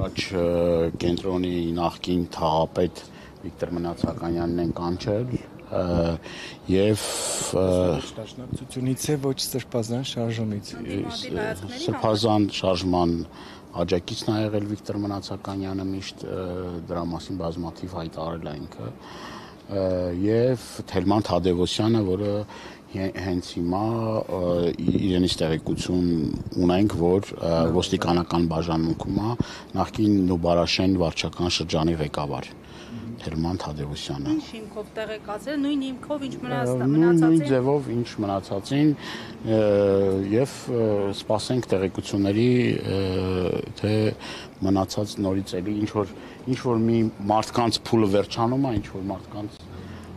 Առաջ կենտրոնի նախկին թաղապետ Վիկտոր Մնացականյանն են կանչել եւ դաշնակցությունից է ոչ սրբազան շարժումից սրբազան շարժման աջակիցն ա եղել Վիկտոր Մնացականյանը միշտ դրա մասին բազմաթիվ հայտարարել է ինքը եւ Թելման Թադևոսյանը, որը հենց հիմա իրենից տեղեկություն ունենք, որ ոստիկանական բաժանմունքում է նախկին Նուբարաշեն վարչական շրջանի ղեկավար Թելման Թադևոսյանը։ Ինչ հիմքով տեղեկացել, նույն հիմքով ինչ նույն ձևով ինչ մնացածին եւ սպասենք տեղեկությունների թե մնացած նորից էլի ինչ որ մի մարդկանց փուլը վերջանում է, ինչ որ մարդկանց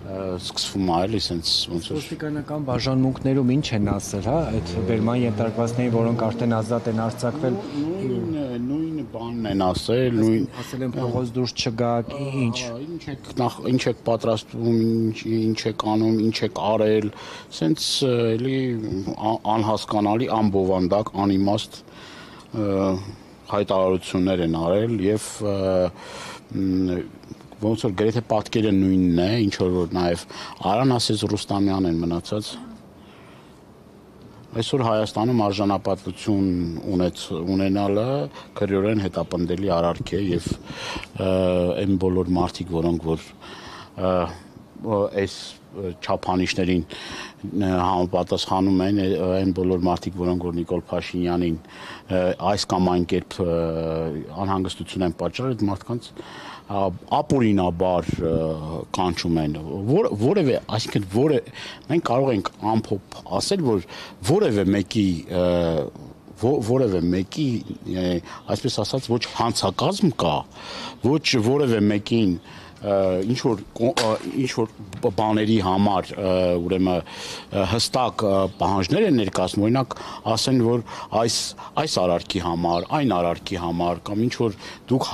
սկսվում է էլի sense ոնց որ ոստիկանական բաժանմունքներում ինչ են ասել, հա, այդ բերման ենթարկվածների, որոնք արդեն ազատ են արձակվել, նույն բանն են ասել, ասել են փողոց դուրս չգաք, ինչ եք պատրաստվում, ինչ եք անում, ինչ եք արել, sense էլի անհասկանալի, անբովանդակ, անիմաստ հայտարարություններ են արել եւ ոնց որ գրեթե պատկերը նույնն է, ինչ որ նաև Արան ասեց Ռուստամյանն են մնացած։ Այսօր Հայաստանում արժանապատվություն ունենալը քրեորեն հետապնդելի արարք է եւ այն բոլոր մարդիկ, որոնք որ այս չափանիշներին համապատասխանում են, այն բոլոր մարդիկ, որոնք որ Նիկոլ Փաշինյանին այս կամ այն կերպ անհանգստություն են պատճառել, այդ մարդկանց ապօրինաբար կանչում են, որևէ, այսինքն մենք կարող ենք ամփոփ ասել, որ որևէ մեկի, այսպես ասած, ոչ հանցակազմ կա, ոչ որևէ մեկին ինչ որ բաների համար ուրեմն հստակ պահանջներ են ներկայացնում, օրինակ ասեն, որ այս արարքի համար, այն արարքի համար կամ ինչ որ դուք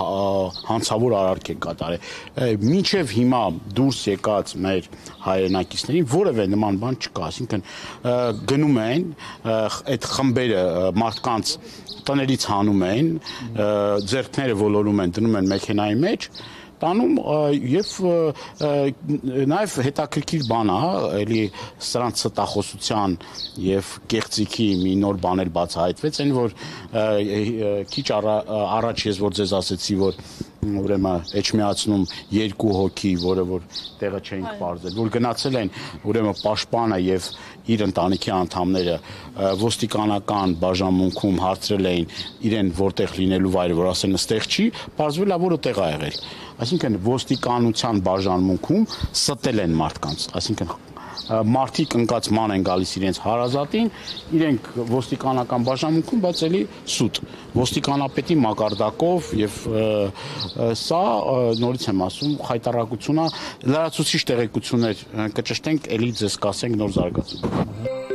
հանցավոր արարք եք կատարել, մինչև հիմա դուրս եկած մեր հայրենակիցներին որևէ նման բան չկա, այսինքն գնում են այդ խմբերը մարդկանց տներից հանում են, ձեռքները ոլորում են, դնում են մեքենայի մեջ տանում եւ նաեւ հետաքրքիր բան է, էլի սրանց ստախոսության եւ կեղծիքի մի նոր բան էլ բացահայտվեց, այն որ քիչ առաջ ես որ ձեզ ասեցի, որ ուրեմն էջմիածնում երկու հոգի, որը որ տեղը չէինք բարձել, որ գնացել են ուրեմն պաշտպանը եւ իր ընտանիքի անդամները ոստիկանական բաժանմունքում հարցրել էին իրեն որտեղ լինելու վայրը, որ ասեն այստեղ չի, բարձվել է որ այդտեղ ա եղել։ Այսինքն ոստիկանության բաժանմունքում ստել են մարդկանց, այսինքն մարդիկ ընկած ման են գալիս իրենց հարազատին, իրենք ոստիկանական բաժանմունքում, բայց էլի սուտ ոստիկանապետի մակարդակով եւ սա նորից եմ ասում խայտարակություն է, լրացուցիչ տեղեկություններ կճշտենք, էլի ձեզ կասենք նոր զարգացում։